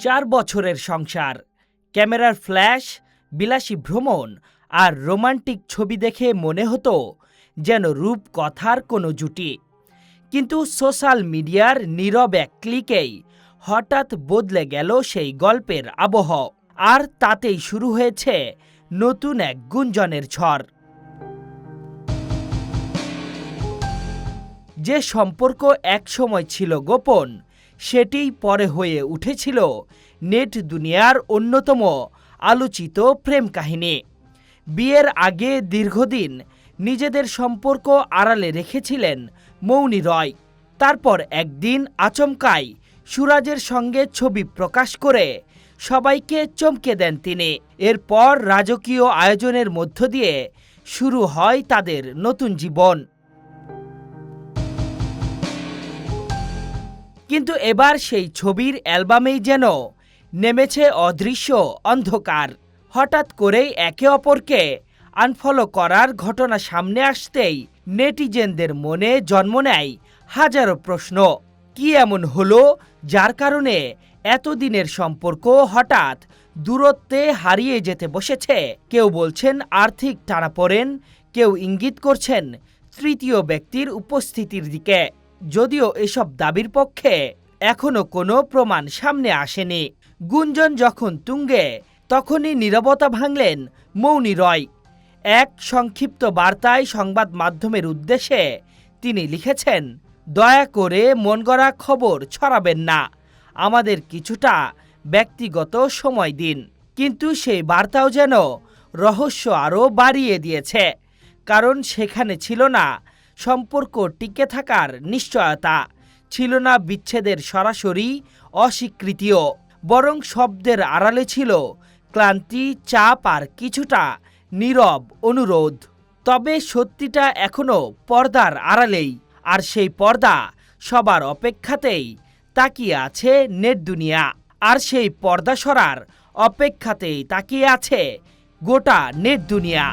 4 বছরের সংসার, ক্যামেরার ফ্ল্যাশ, বিলাসী ভ্রমণ আর রোমান্টিক ছবি দেখে মনে হতো যেন রূপকথার কোনো জুটি। কিন্তু সোশ্যাল মিডিয়ার নীরব এক ক্লিকেই হঠাৎ বদলে গেল সেই গল্পের আবহ, আর তাতেই শুরু হয়েছে নতুন এক গুঞ্জনের ঝড়। যে সম্পর্ক একসময় ছিল গোপন, সেটিই পরে হয়ে উঠেছিল নেট দুনিয়ার অন্যতম আলোচিত প্রেম কাহিনী। বিয়ের আগে দীর্ঘদিন নিজেদের সম্পর্ক আড়ালে রেখেছিলেন মৌনি রয়। তারপর একদিন আচমকাই সুরাজের সঙ্গে ছবি প্রকাশ করে সবাইকে চমকে দেন তিনি। এরপর রাজকীয় আয়োজনের মধ্য দিয়ে শুরু হয় তাদের নতুন জীবন। কিন্তু এবার সেই ছবির অ্যালবামেই যেন নেমেছে অদৃশ্য অন্ধকার। হঠাৎ করেই একে অপরকে আনফলো করার ঘটনা সামনে আসতেই নেটিজেনদের মনে জন্ম নেয় হাজারো প্রশ্ন। কি এমন হলো যার কারণে এতদিনের সম্পর্ক হঠাৎ দূরত্বে হারিয়ে যেতে বসেছে? কেউ বলছেন আর্থিক টানাপোড়েন, কেউ ইঙ্গিত করছেন তৃতীয় ব্যক্তির উপস্থিতির দিকে। যদিও এসব দাবির পক্ষে এখনো কোনো প্রমাণ সামনে আসেনি। গুঞ্জন যখন তুঙ্গে, তখনই নীরবতা ভাঙলেন মৌনি রয়। এক সংক্ষিপ্ত বার্তায় সংবাদ মাধ্যমের উদ্দেশ্যে তিনি লিখেছেন, দয়া করে মন গড়া খবর ছড়াবেন না, আমাদের কিছুটা ব্যক্তিগত সময় দিন। কিন্তু সেই বার্তাও যেন রহস্য আরও বাড়িয়ে দিয়েছে, কারণ সেখানে ছিল না সম্পর্ক টিকে থাকার নিশ্চয়তা, ছিল না বিচ্ছেদের সরাসরি অস্বীকৃতিও, বরং শব্দের আড়ালে ছিল ক্লান্তি, চাপ আর কিছুটা নীরব অনুরোধ। তবে সত্যিটা এখনো পর্দার আড়ালেই, আর সেই পর্দা সবার অপেক্ষাতেই তাকিয়ে আছে নেট দুনিয়া। আর সেই পর্দা সরার অপেক্ষাতেই তাকিয়ে আছে গোটা নেট দুনিয়া।